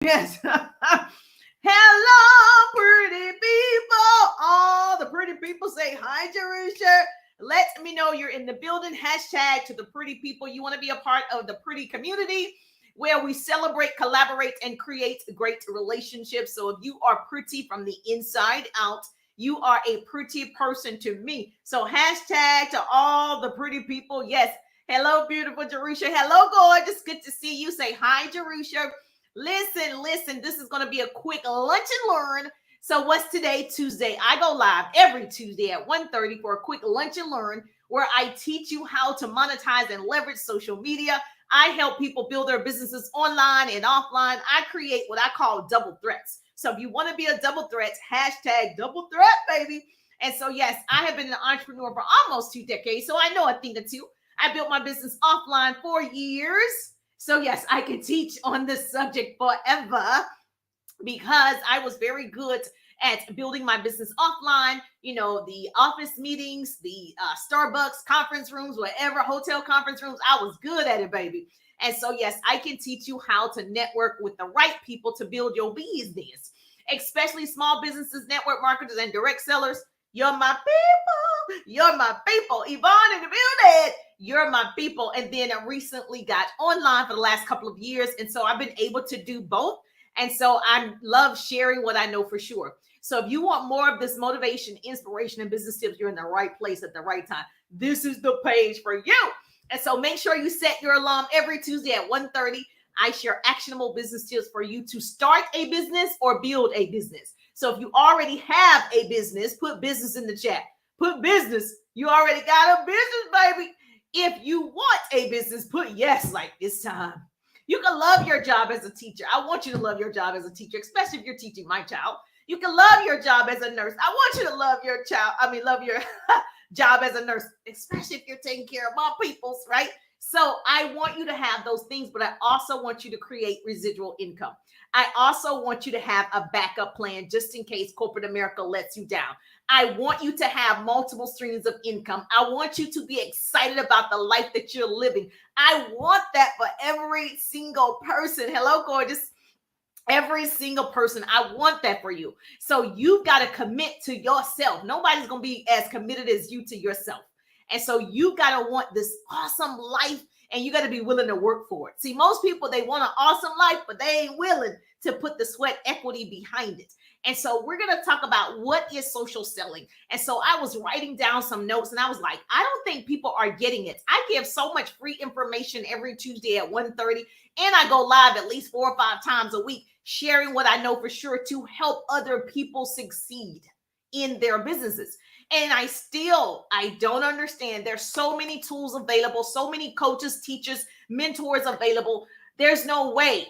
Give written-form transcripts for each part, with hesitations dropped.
Yes. Hello, pretty people. All the pretty people say hi, Jerusha. Let me know you're in the building. Hashtag to the pretty people. You want to be a part of the pretty community where we celebrate, collaborate, and create great relationships. So if you are pretty from the inside out, you are a pretty person to me. So hashtag to all the pretty people. Yes. Hello, beautiful Jerusha. Hello, gorgeous. Good to see you. Say hi, Jerusha. Listen. This is going to be a quick lunch and learn. So what's today? Tuesday. I go live every Tuesday at 1:30 for a quick lunch and learn where I teach you how to monetize and leverage social media. I help people build their businesses online and offline. I create what I call double threats. So if you want to be a double threat, hashtag double threat, baby. And so, yes, I have been an entrepreneur for almost 2 decades, so I know a thing or two. I built my business offline for years. So, yes, I can teach on this subject forever because I was very good at building my business offline. You know, the office meetings, the Starbucks conference rooms, whatever, hotel conference rooms, I was good at it, baby. And so, yes, I can teach you how to network with the right people to build your business, especially small businesses, network marketers, and direct sellers. You're my people. You're my people. Yvonne in the building. You're my people. And then I recently got online for the last couple of years. And so I've been able to do both. And so I love sharing what I know for sure. So if you want more of this motivation, inspiration, and business tips, you're in the right place at the right time. This is the page for you. And so make sure you set your alarm every Tuesday at 1:30. I share actionable business tips for you to start a business or build a business. So if you already have a business, put business in the chat. Put business. You already got a business, baby. If you want a business, put yes like this time. You can love your job as a teacher. I want you to love your job as a teacher, especially if you're teaching my child. You can love your job as a nurse. I want you to love your child. Love your job as a nurse, especially if you're taking care of my peoples, right? So I want you to have those things, but I also want you to create residual income. I also want you to have a backup plan just in case corporate America lets you down. I want you to have multiple streams of income. I want you to be excited about the life that you're living. I want that for every single person. Hello, gorgeous. Every single person. I want that for you. So you've got to commit to yourself. Nobody's going to be as committed as you to yourself. And so you got to want this awesome life and you got to be willing to work for it. See, most people, they want an awesome life, but they ain't willing to put the sweat equity behind it. And so we're going to talk about what is social selling. And so I was writing down some notes and I was like, I don't think people are getting it. I give so much free information every Tuesday at 1:30, and I go live at least 4 or 5 times a week, sharing what I know for sure to help other people succeed in their businesses. And I don't understand. There's so many tools available, so many coaches, teachers, mentors available. There's no way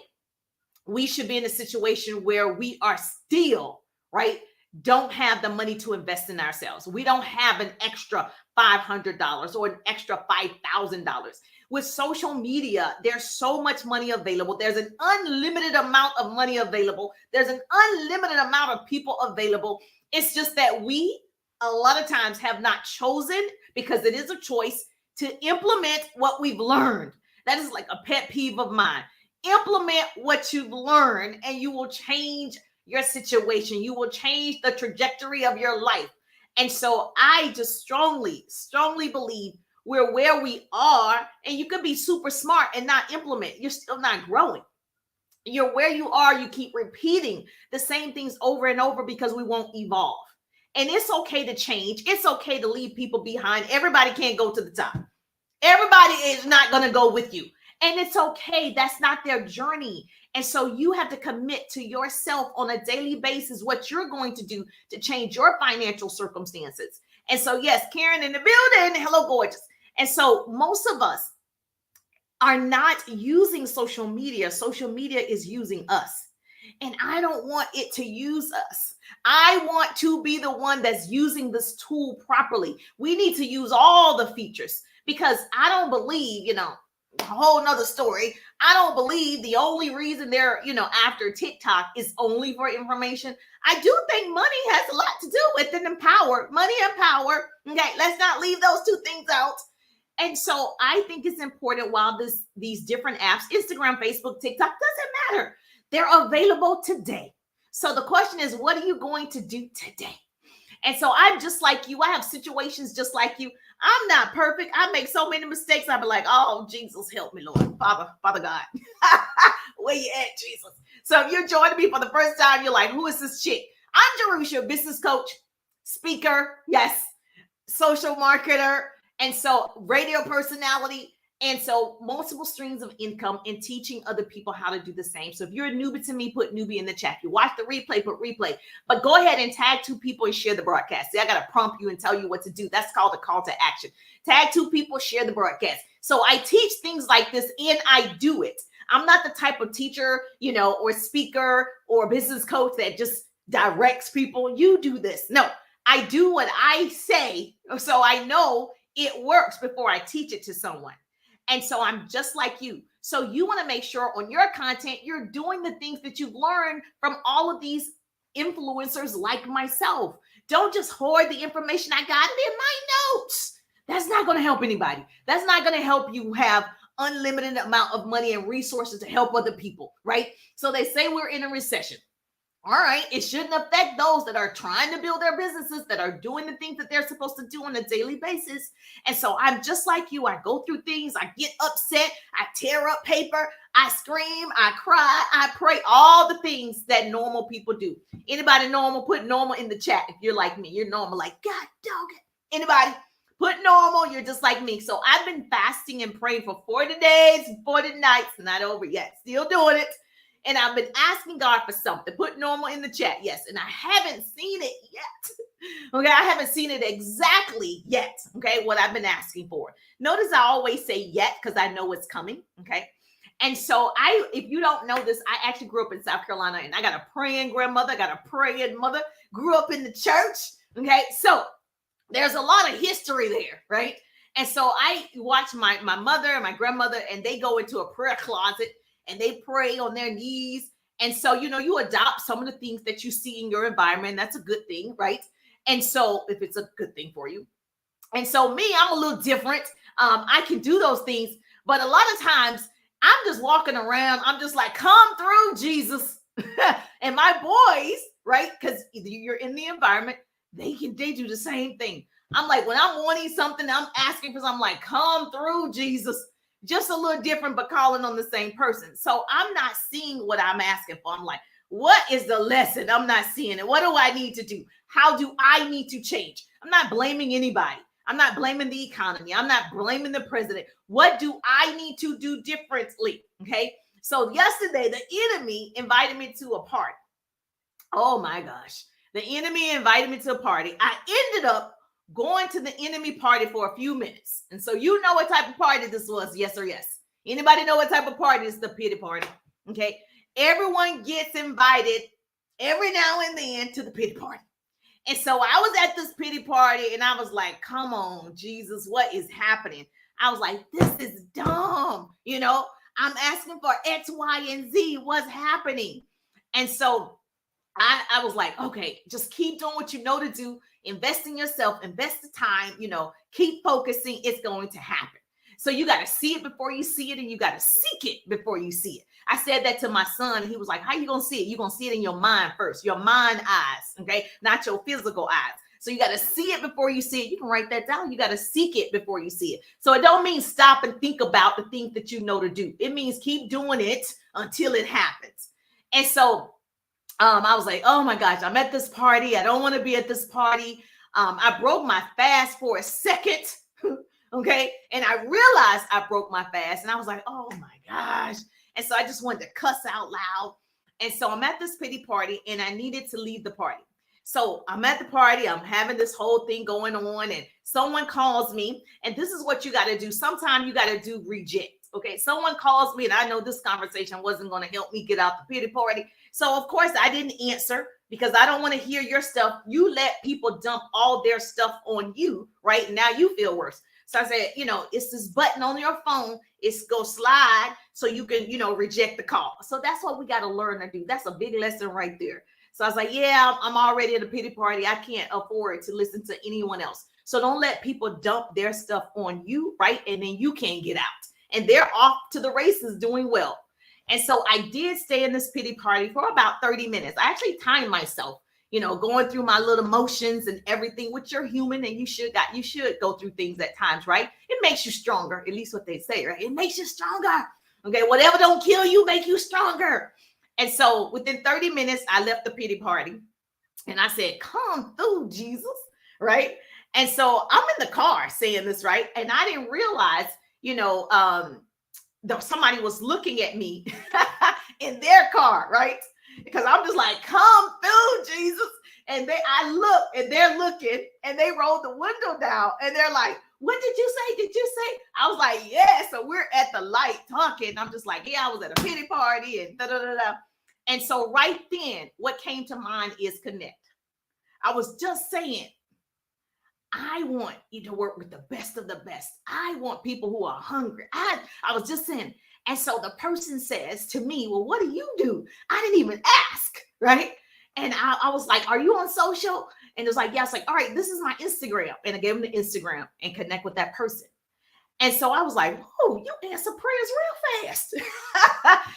we should be in a situation where we are still, right, don't have the money to invest in ourselves. We don't have an extra $500 or an extra $5,000. With social media, there's so much money available. There's an unlimited amount of money available. There's an unlimited amount of people available. It's just that we, a lot of times, have not chosen, because it is a choice, to implement what we've learned. That is like a pet peeve of mine. Implement what you've learned and you will change your situation. You will change the trajectory of your life. And so I just strongly believe we're where we are, and you can be super smart and not implement. You're still not growing. You're where you are. You keep repeating the same things over and over because we won't evolve. And it's okay to change. It's okay to leave people behind. Everybody can't go to the top. Everybody is not going to go with you. And it's okay. That's not their journey. And so you have to commit to yourself on a daily basis what you're going to do to change your financial circumstances. And so, yes, Karen in the building. Hello, gorgeous. And so most of us are not using social media. Social media is using us. And I don't want it to use us. I want to be the one that's using this tool properly. We need to use all the features, because I don't believe, a whole nother story. I don't believe the only reason they're, after TikTok is only for information. I do think money has a lot to do with it, and power. Money and power. Okay, let's not leave those two things out. And so I think it's important, while these different apps, Instagram, Facebook, TikTok, doesn't matter. They're available today. So the question is, what are you going to do today? And so I'm just like you. I have situations just like you. I'm not perfect. I make so many mistakes. I'll be like, oh, Jesus, help me, Lord. Father God. Where you at, Jesus? So if you're joining me for the first time, you're like, who is this chick? I'm Jerusha, business coach, speaker, yes, social marketer, and so radio personality. And so multiple streams of income and teaching other people how to do the same. So if you're a newbie to me, put newbie in the chat. If you watch the replay, put replay. But go ahead and tag 2 people and share the broadcast. See, I got to prompt you and tell you what to do. That's called a call to action. Tag 2 people, share the broadcast. So I teach things like this and I do it. I'm not the type of teacher, or speaker or business coach that just directs people. You do this. No, I do what I say. So I know it works before I teach it to someone. And so I'm just like you. So you want to make sure on your content, you're doing the things that you've learned from all of these influencers like myself. Don't just hoard the information I got it in my notes. That's not going to help anybody. That's not going to help you have unlimited amount of money and resources to help other people, right? So they say we're in a recession. All right, it shouldn't affect those that are trying to build their businesses, that are doing the things that they're supposed to do on a daily basis. And so I'm just like you. I go through things. I get upset. I tear up paper. I scream. I cry. I pray. All the things that normal people do. Anybody normal? Put normal in the chat. If you're like me, you're normal. Like, God dog it. Anybody? Put normal. You're just like me. So I've been fasting and praying for 40 days, 40 nights. Not over yet. Still doing it. And I've been asking God for something. Put normal in the chat. Yes. And I haven't seen it yet. Okay. I haven't seen it exactly yet. Okay. What I've been asking for. Notice I always say yet because I know it's coming. Okay. And so if you don't know this, I actually grew up in South Carolina and I got a praying grandmother. I got a praying mother. Grew up in the church. Okay. So there's a lot of history there. Right. And so I watch my mother and my grandmother, and they go into a prayer closet and they pray on their knees. And so, you adopt some of the things that you see in your environment. That's a good thing, right? And so if it's a good thing for you. And so me, I'm a little different. I can do those things. But a lot of times I'm just walking around. I'm just like, come through, Jesus. And my boys, right? Because you're in the environment, they do the same thing. I'm like, when I'm wanting something, I'm asking for something, I'm like, come through, Jesus. Just a little different, but calling on the same person. So I'm not seeing what I'm asking for. I'm like, what is the lesson? I'm not seeing it. What do I need to do? How do I need to change? I'm not blaming anybody. I'm not blaming the economy. I'm not blaming the president. What do I need to do differently? Okay. So yesterday, the enemy invited me to a party. Oh my gosh. The enemy invited me to a party. I ended up going to the enemy party for a few minutes. And so you know what type of party this was, yes or yes? Anybody know what type of party is the pity party? Okay. Everyone gets invited every now and then to the pity party. And so I was at this pity party and I was like, come on, Jesus, what is happening? I was like, this is dumb. I'm asking for X, Y, and Z. What's happening? And so I was like, okay, just keep doing what you know to do. Invest in yourself, invest the time, keep focusing. It's going to happen. So you got to see it before you see it, and you got to seek it before you see it. I said that to my son. He was like, how you going to see it? You're going to see it in your mind first, your mind eyes, okay? Not your physical eyes. So you got to see it before you see it. You can write that down. You got to seek it before you see it. So it don't mean stop and think about the things that you know to do. It means keep doing it until it happens. And so I was like, oh my gosh, I'm at this party. I don't want to be at this party. I broke my fast for a second. Okay. And I realized I broke my fast and I was like, oh my gosh. And so I just wanted to cuss out loud. And so I'm at this pity party and I needed to leave the party. So I'm at the party. I'm having this whole thing going on and someone calls me. And this is what you got to do. Sometimes you got to do reject. Okay. Someone calls me and I know this conversation wasn't going to help me get out the pity party. So of course I didn't answer because I don't want to hear your stuff. You let people dump all their stuff on you, right? Now you feel worse. So I said, it's this button on your phone. It's go slide so you can, reject the call. So that's what we got to learn to do. That's a big lesson right there. So I was like, yeah, I'm already at a pity party. I can't afford to listen to anyone else. So don't let people dump their stuff on you, right? And then you can't get out. And they're off to the races doing well. And so I did stay in this pity party for about 30 minutes. I actually timed myself, going through my little motions and everything, which you're human and you should go through things at times, right? It makes you stronger, at least what they say, right? It makes you stronger. Okay, whatever don't kill you, make you stronger. And so within 30 minutes, I left the pity party and I said, come through, Jesus, right? And so I'm in the car saying this, right? And I didn't realize, somebody was looking at me in their car, right? Because I'm just like, come through, Jesus. And I look and they're looking and they rolled the window down and they're like, what did you say? Did you say? I was like, yeah. So we're at the light talking. I'm just like, yeah, I was at a pity party and da da da da. And so right then, what came to mind is connect. I was just saying, I want you to work with the best of the best. I want people who are hungry. I was just saying. And so the person says to me, well, what do you do? I didn't even ask, right? And I was like, are you on social? And it was like, yeah. I was like, all right, this is my Instagram. And I gave him the Instagram and connect with that person. And so I was like, oh, you answer prayers real fast.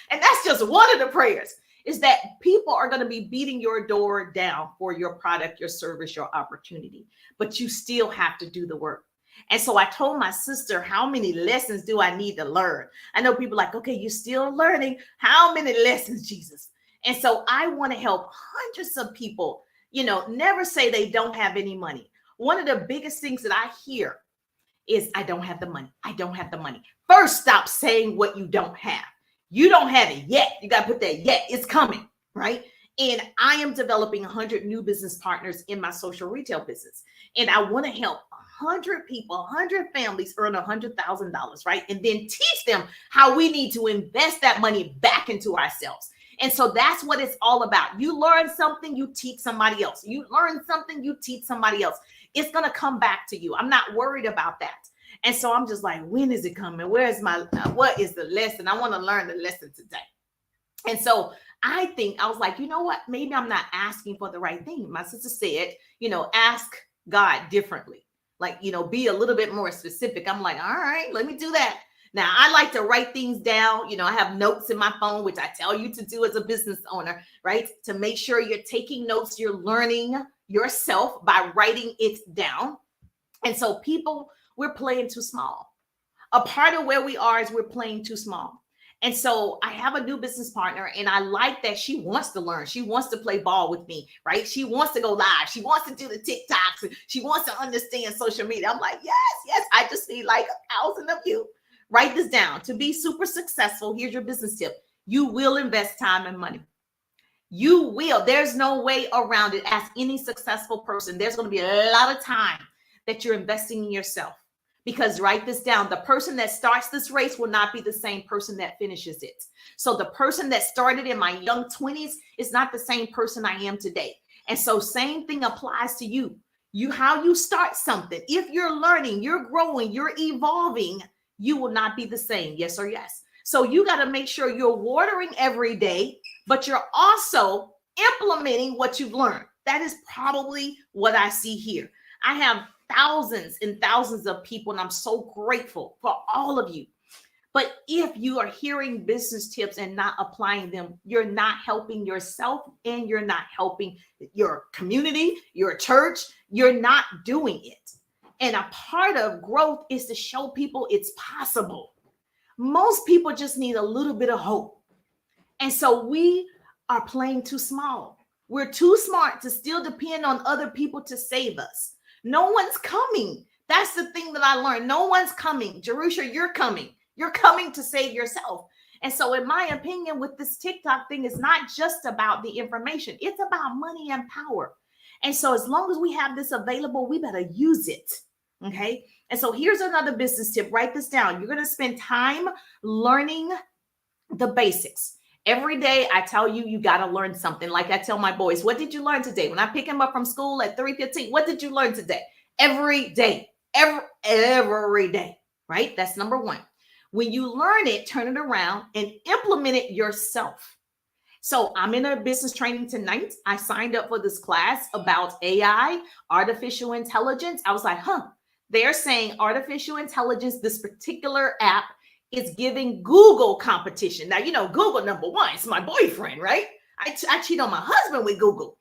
And that's just one of the prayers, is that people are going to be beating your door down for your product, your service, your opportunity, but you still have to do the work. And so I told my sister, how many lessons do I need to learn? I know people are like, okay, you're still learning. How many lessons, Jesus? And so I want to help hundreds of people, never say they don't have any money. One of the biggest things that I hear is, I don't have the money. I don't have the money. First, stop saying what you don't have. You don't have it yet. You got to put that yet. It's coming, right? And I am developing 100 new business partners in my social retail business. And I want to help 100 people, 100 families earn $100,000, right? And then teach them how we need to invest that money back into ourselves. And so that's what it's all about. You learn something, you teach somebody else. You learn something, you teach somebody else. It's going to come back to you. I'm not worried about that. And so I'm just like, when is it coming? What is the lesson? I want to learn the lesson today. And so I was like, you know what? Maybe I'm not asking for the right thing. My sister said, ask God differently. Like, be a little bit more specific. I'm like, all right, let me do that. Now, I like to write things down. I have notes in my phone, which I tell you to do as a business owner, right? To make sure you're taking notes, you're learning yourself by writing it down. And so we're playing too small. A part of where we are is we're playing too small. And so I have a new business partner, and I like that she wants to learn. She wants to play ball with me, right? She wants to go live. She wants to do the TikToks. She wants to understand social media. I'm like, yes. I just need like 1,000 of you. Write this down. To be super successful, here's your business tip. You will invest time and money. You will. There's no way around it. Ask any successful person. There's going to be a lot of time that you're investing in yourself. Because write this down. The person that starts this race will not be the same person that finishes it. So the person that started in my young 20s is not the same person I am today. And so same thing applies to you. How you start something. If you're learning, you're growing, you're evolving, you will not be the same. Yes or yes. So you got to make sure you're watering every day, but you're also implementing what you've learned. That is probably what I see here. I have thousands and thousands of people, and I'm so grateful for all of you. But if you are hearing business tips and not applying them, you're not helping yourself and you're not helping your community, your church. You're not doing it. And a part of growth is to show people it's possible. Most people just need a little bit of hope. And so we are playing too small. We're too smart to still depend on other people to save us. No one's coming. That's the thing that I learned. No one's coming. Jerusha, you're coming. You're coming to save yourself. And so in my opinion, with this TikTok thing, it's not just about the information. It's about money and power. And so as long as we have this available, we better use it. Okay. And so here's another business tip. Write this down. You're going to spend time learning the basics. Every day I tell you, you got to learn something. Like I tell my boys, what did you learn today? When I pick them up from school at 3:15, what did you learn today? Every day, every day, right? That's number one. When you learn it, turn it around and implement it yourself. So I'm in a business training tonight. I signed up for this class about AI, artificial intelligence. I was like, they're saying artificial intelligence, this particular app is giving Google competition. Now, Google number one, it's my boyfriend, right? I cheat on my husband with Google.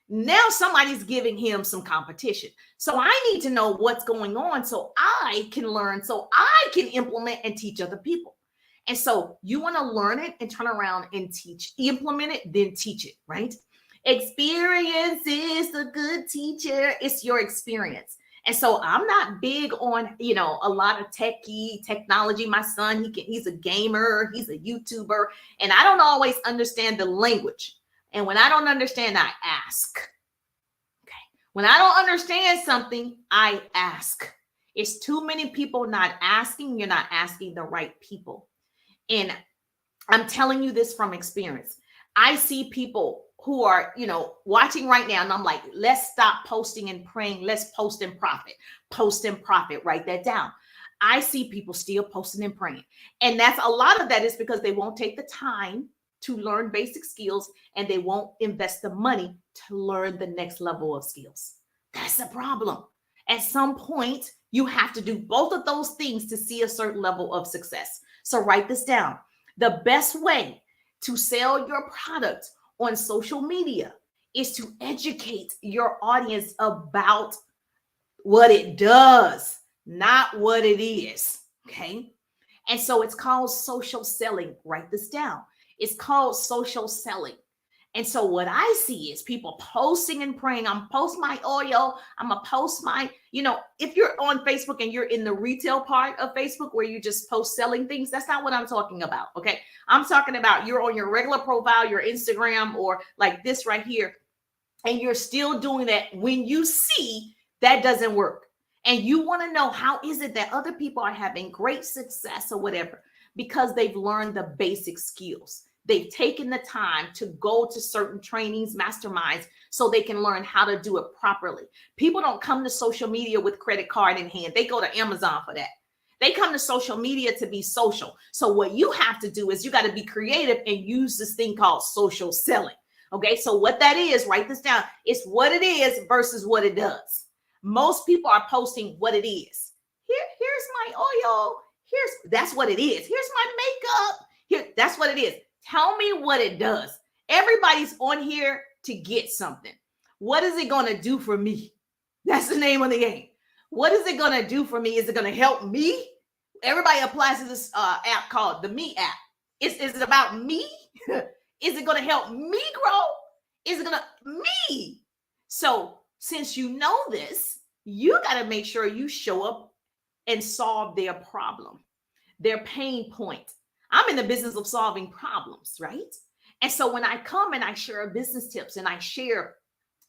Now somebody's giving him some competition. So I need to know what's going on so I can learn, so I can implement and teach other people. And so you want to learn it and turn around and teach, implement it, then teach it, right? Experience is the good teacher. It's your experience. And so I'm not big on, a lot of technology. My son, he's a gamer, he's a YouTuber, and I don't always understand the language. And when I don't understand, I ask. Okay. When I don't understand something, I ask. It's too many people not asking. You're not asking the right people. And I'm telling you this from experience. I see people who are, watching right now, and I'm like, let's stop posting and praying. Let's post and profit. Post and profit. Write that down. I see people still posting and praying. And that's a lot of that is because they won't take the time to learn basic skills, and they won't invest the money to learn the next level of skills. That's the problem. At some point, you have to do both of those things to see a certain level of success. So write this down. The best way to sell your product on social media is to educate your audience about what it does, not what it is. Okay. And so it's called social selling. Write this down. It's called social selling. And so what I see is people posting and praying. I'm post my oil. I'm going to post my, if you're on Facebook and you're in the retail part of Facebook where you just post selling things, that's not what I'm talking about. Okay. I'm talking about you're on your regular profile, your Instagram, or like this right here. And you're still doing that when you see that doesn't work. And you want to know how is it that other people are having great success or whatever, because they've learned the basic skills. They've taken the time to go to certain trainings, masterminds, so they can learn how to do it properly. People don't come to social media with credit card in hand. They go to Amazon for that. They come to social media to be social. So what you have to do is you got to be creative and use this thing called social selling. Okay, so what that is, write this down. It's what it is versus what it does. Most people are posting what it is. Here's my oil. That's what it is. Here's my makeup. That's what it is. Tell me what it does. Everybody's on here to get something. What is it going to do for me? That's the name of the game. What is it going to do for me? Is it going to help me? Everybody applies to this app called the Me app. Is it about me? Is it going to help me grow? Is it going to me? So since you know this, you got to make sure you show up and solve their problem, their pain point. I'm in the business of solving problems, right? And so when I come and I share business tips and I share,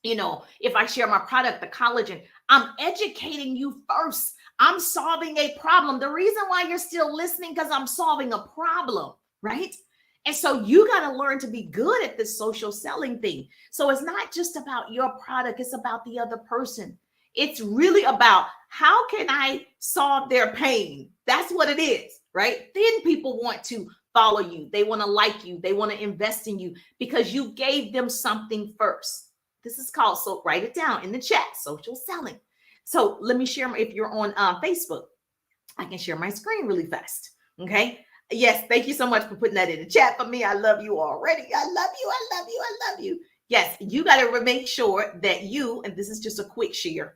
if I share my product, the collagen, I'm educating you first. I'm solving a problem. The reason why you're still listening, because I'm solving a problem, right? And so you got to learn to be good at this social selling thing. So it's not just about your product. It's about the other person. It's really about how can I solve their pain? That's what it is, right? Then people want to follow you. They want to like you. They want to invest in you because you gave them something first. This is called, so write it down in the chat, social selling. So let me share, if you're on Facebook, I can share my screen really fast. Okay. Yes. Thank you so much for putting that in the chat for me. I love you already. I love you. I love you. I love you. Yes. You got to make sure that and this is just a quick share.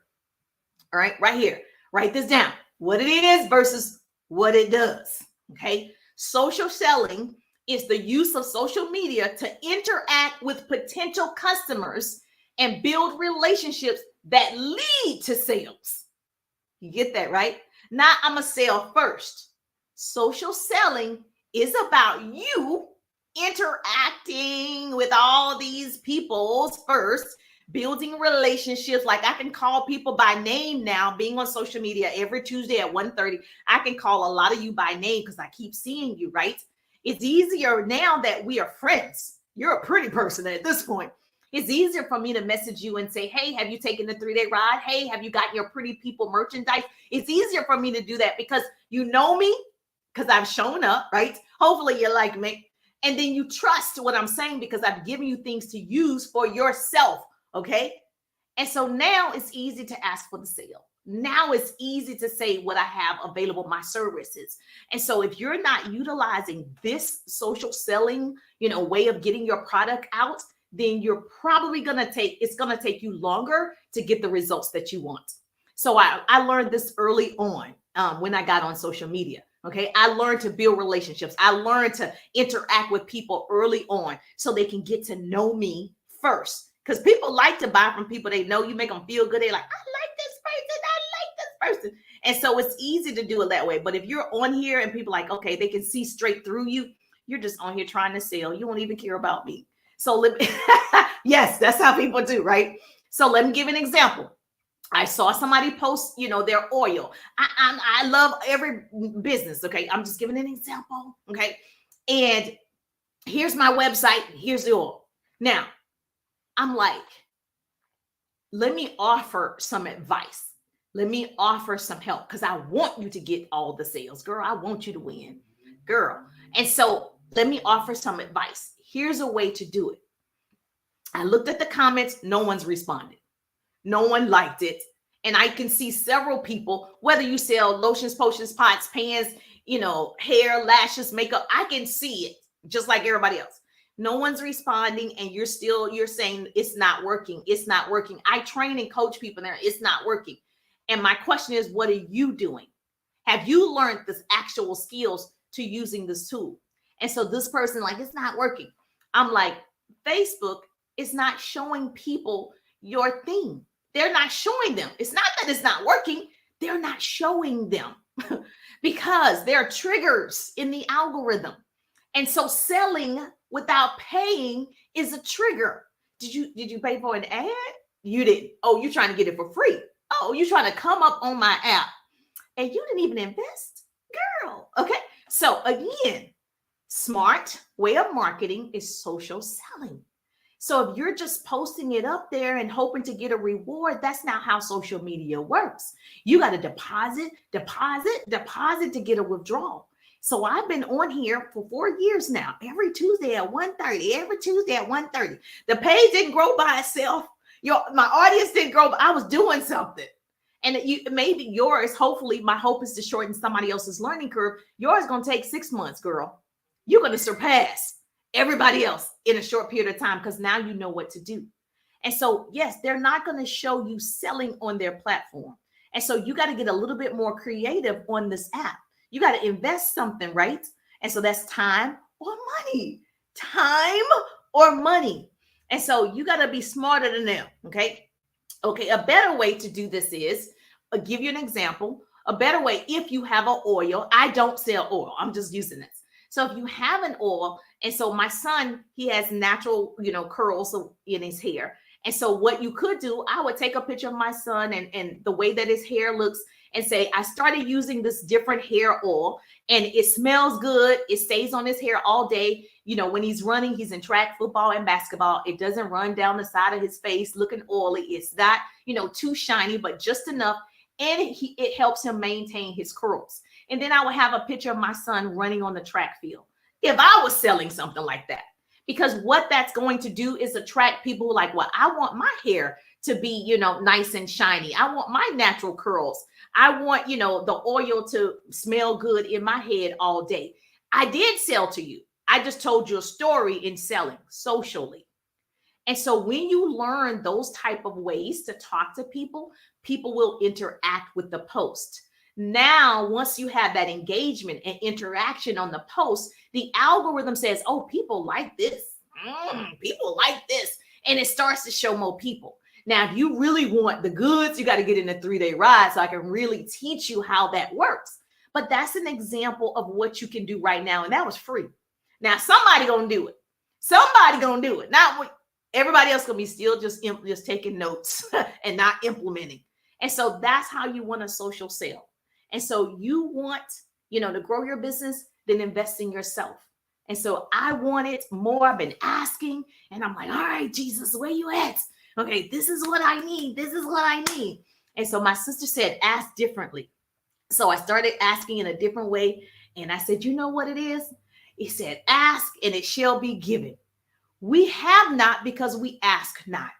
All right. Right here. Write this down. What it is versus what it does. Okay. Social selling is the use of social media to interact with potential customers and build relationships that lead to sales. You get that, right? Not I'm going to sell first. Social selling is about you interacting with all these people first, building relationships. Like I can call people by name now, being on social media every Tuesday at 1:30. I can call a lot of you by name because I keep seeing you, right? It's easier now that we are friends. You're a pretty person at this point. It's easier for me to message you and say, hey, have you taken the 3-day ride? Hey, have you gotten your pretty people merchandise? It's easier for me to do that because you know me, because I've shown up, right? Hopefully you like me. And then you trust what I'm saying because I've given you things to use for yourself, okay? And so now it's easy to ask for the sale. now it's easy to say what I have available, my services. And so if you're not utilizing this social selling, way of getting your product out, then you're probably it's going to take you longer to get the results that you want. So I learned this early on when I got on social media. Okay. I learned to build relationships. I learned to interact with people early on so they can get to know me first. Because people like to buy from people they know. You make them feel good. They're like, I like this person. I like this person. And so it's easy to do it that way. But if you're on here and people like, okay, they can see straight through you, you're just on here trying to sell. You won't even care about me. So yes, that's how people do, right? So let me give an example. I saw somebody post, their oil. I love every business. Okay. I'm just giving an example. Okay. And here's my website. Here's the oil. Now I'm like, let me offer some advice. Let me offer some help because I want you to get all the sales, girl. I want you to win, girl. And so let me offer some advice. Here's a way to do it. I looked at the comments. No one's responded. No one liked it. And I can see several people, whether you sell lotions, potions, pots, pans, hair, lashes, makeup, I can see it just like everybody else. No one's responding and you're saying it's not working. It's not working. I train and coach people there. It's not working. And my question is, what are you doing? Have you learned the actual skills to using this tool? And so this person like, it's not working. I'm like, Facebook is not showing people your thing. They're not showing them. It's not that it's not working. They're not showing them because there are triggers in the algorithm. And so selling without paying is a trigger. Did you pay for an ad? You didn't. Oh, you're trying to get it for free. Oh, you're trying to come up on my app and you didn't even invest, girl. Okay. So again, smart way of marketing is social selling. So if you're just posting it up there and hoping to get a reward, that's not how social media works. You got to deposit to get a withdrawal. So I've been on here for 4 years now, every Tuesday at 1:30, The page didn't grow by itself. My audience didn't grow, but I was doing something. And maybe yours, hopefully, my hope is to shorten somebody else's learning curve. Yours is going to take 6 months, girl. You're going to surpass everybody else in a short period of time because now you know what to do. And so, yes, they're not going to show you selling on their platform. And so you got to get a little bit more creative on this app. You got to invest something, right? And so that's time or money. And so you got to be smarter than them. Okay. A better way to do this is, I'll give you an example. A better way, if you have an oil, I don't sell oil. I'm just using this. So if you have an oil, and so my son, he has natural, curls in his hair. And so what you could do, I would take a picture of my son and the way that his hair looks and say, I started using this different hair oil and it smells good. It stays on his hair all day. When he's running, he's in track, football, and basketball. It doesn't run down the side of his face looking oily. It's not, too shiny, but just enough. And it helps him maintain his curls. And then I would have a picture of my son running on the track field. If I was selling something like that, because what that's going to do is attract people like, well, I want my hair to be, nice and shiny. I want my natural curls. I want, the oil to smell good in my head all day. I did sell to you. I just told you a story in selling socially. And so when you learn those type of ways to talk to people, people will interact with the post. Now, once you have that engagement and interaction on the post, the algorithm says, oh, people like this. People like this. And it starts to show more people. Now, if you really want the goods, you got to get in a 3-day ride so I can really teach you how that works. But that's an example of what you can do right now. And that was free. Now, somebody going to do it. Somebody going to do it. Not everybody else going to be still just taking notes and not implementing. And so that's how you want a social sale. And so you want, to grow your business, then invest in yourself. And so I wanted more. I've been asking and I'm like, all right, Jesus, where you at? Okay, this is what I need. This is what I need. And so my sister said, ask differently. So I started asking in a different way. And I said, you know what it is? He said, ask and it shall be given. We have not because we ask not.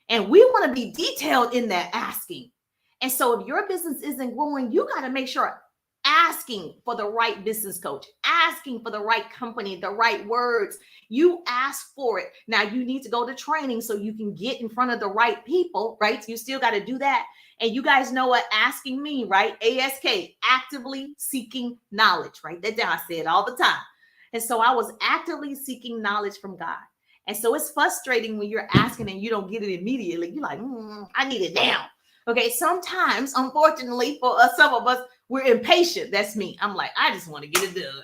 And we want to be detailed in that asking. And so if your business isn't growing, you got to make sure asking for the right business coach, asking for the right company, the right words. You ask for it. Now you need to go to training so you can get in front of the right people, right? You still got to do that. And you guys know what asking means, right? ASK, actively seeking knowledge. Write that down. I say it all the time. And so I was actively seeking knowledge from God. And so it's frustrating when you're asking and you don't get it immediately. You're like, I need it now. Okay, sometimes, unfortunately, for us, some of us, we're impatient. That's me. I'm like, I just want to get it done.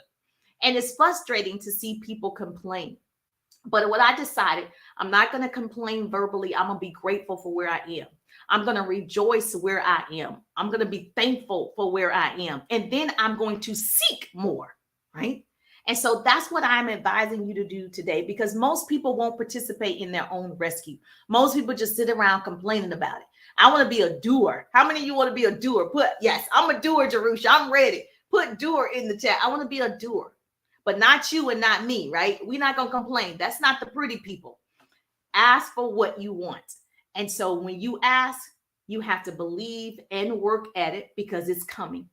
And it's frustrating to see people complain. But what I decided, I'm not going to complain verbally. I'm going to be grateful for where I am. I'm going to rejoice where I am. I'm going to be thankful for where I am. And then I'm going to seek more, right? And so that's what I'm advising you to do today, because most people won't participate in their own rescue. Most people just sit around complaining about it. I want to be a doer. How many of you want to be a doer? Put, yes, I'm a doer, Jerusha. I'm ready. Put doer in the chat. I want to be a doer, but not you and not me, right? We're not going to complain. That's not the pretty people. Ask for what you want. And so when you ask, you have to believe and work at it, because it's coming.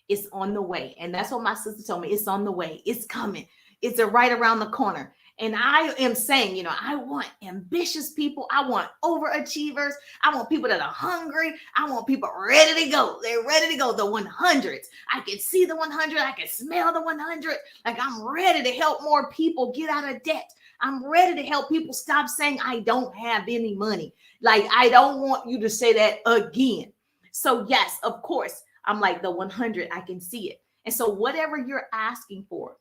It's on the way. And that's what my sister told me. It's on the way. It's coming. It's right around the corner. And I am saying, I want ambitious people. I want overachievers. I want people that are hungry. I want people ready to go. They're ready to go. The 100s. I can see the 100. I can smell the 100. Like, I'm ready to help more people get out of debt. I'm ready to help people stop saying I don't have any money. Like, I don't want you to say that again. So yes, of course, I'm like the 100. I can see it. And so whatever you're asking for,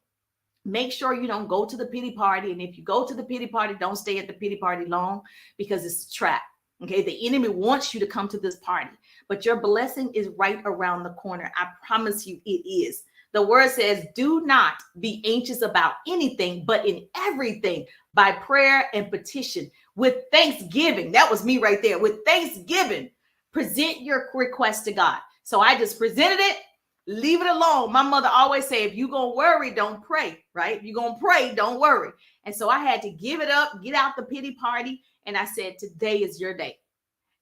make sure you don't go to the pity party. And if you go to the pity party, don't stay at the pity party long, because it's a trap. Okay. The enemy wants you to come to this party, but your blessing is right around the corner. I promise you it is. The word says, do not be anxious about anything, but in everything by prayer and petition with thanksgiving. That was me right there. With thanksgiving, present your request to God. So I just presented it. Leave it alone. My mother always say, if you're going to worry, don't pray, right? If you're going to pray, don't worry. And so I had to give it up, get out the pity party. And I said, today is your day.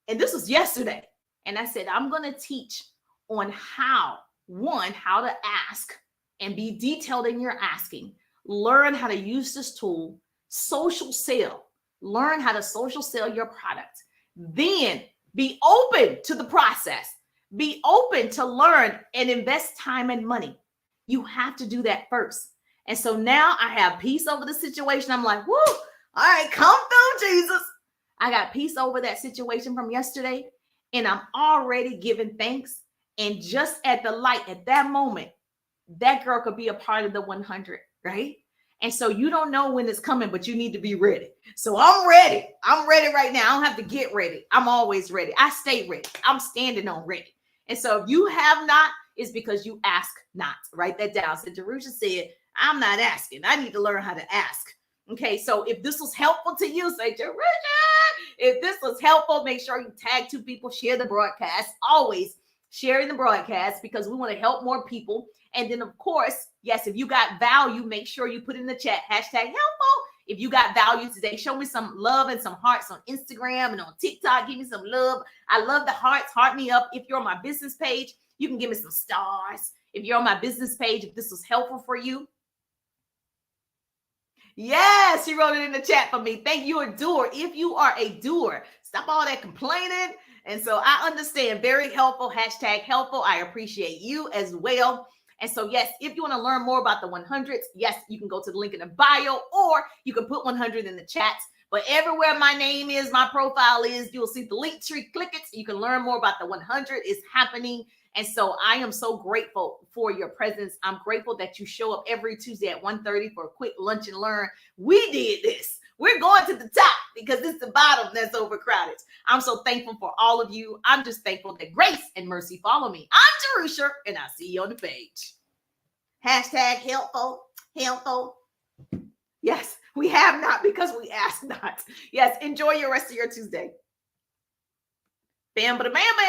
And this was yesterday. And I said, I'm going to teach on how to ask and be detailed in your asking. Learn how to use this tool, social sell. Learn how to social sell your product. Then be open to the process. Be open to learn and invest time and money. You have to do that first. And so now I have peace over the situation. I'm like, whoo, all right, come through, Jesus. I got peace over that situation from yesterday, and I'm already giving thanks. And just at the light, at that moment, that girl could be a part of the 100, right? And so you don't know when it's coming, but you need to be ready. So I'm ready. I'm ready right now. I don't have to get ready. I'm always ready. I stay ready. I'm standing on ready. And so if you have not, it's because you ask not. Write that down. So Jerusha said, I'm not asking. I need to learn how to ask. Okay, so if this was helpful to you, say, Jerusha, if this was helpful, make sure you tag 2 people, share the broadcast. Always sharing the broadcast, because we want to help more people. And then, of course, yes, if you got value, make sure you put in the chat, #helpful. If you got value today, show me some love and some hearts on Instagram and on TikTok. Give me some love. I love the hearts. Heart me up. If you're on my business page, you can give me some stars. If you're on my business page, if this was helpful for you. Yes, she wrote it in the chat for me. Thank you, a doer. If you are a doer, stop all that complaining. And so I understand. Very helpful. #helpful. I appreciate you as well. And so, yes, if you want to learn more about the 100s, yes, you can go to the link in the bio, or you can put 100 in the chats. But everywhere my name is, my profile is, you'll see the link tree. Click it so you can learn more about the 100. It's happening. And so I am so grateful for your presence. I'm grateful that you show up every Tuesday at 1:30 for a quick lunch and learn. We did this. We're going to the top, because it's the bottom that's overcrowded. I'm so thankful for all of you. I'm just thankful that grace and mercy follow me. I'm Jerusha, and I'll see you on the page. #helpful. Yes, we have not, because we ask not. Yes, enjoy your rest of your Tuesday. Bam, bam, bam, bam.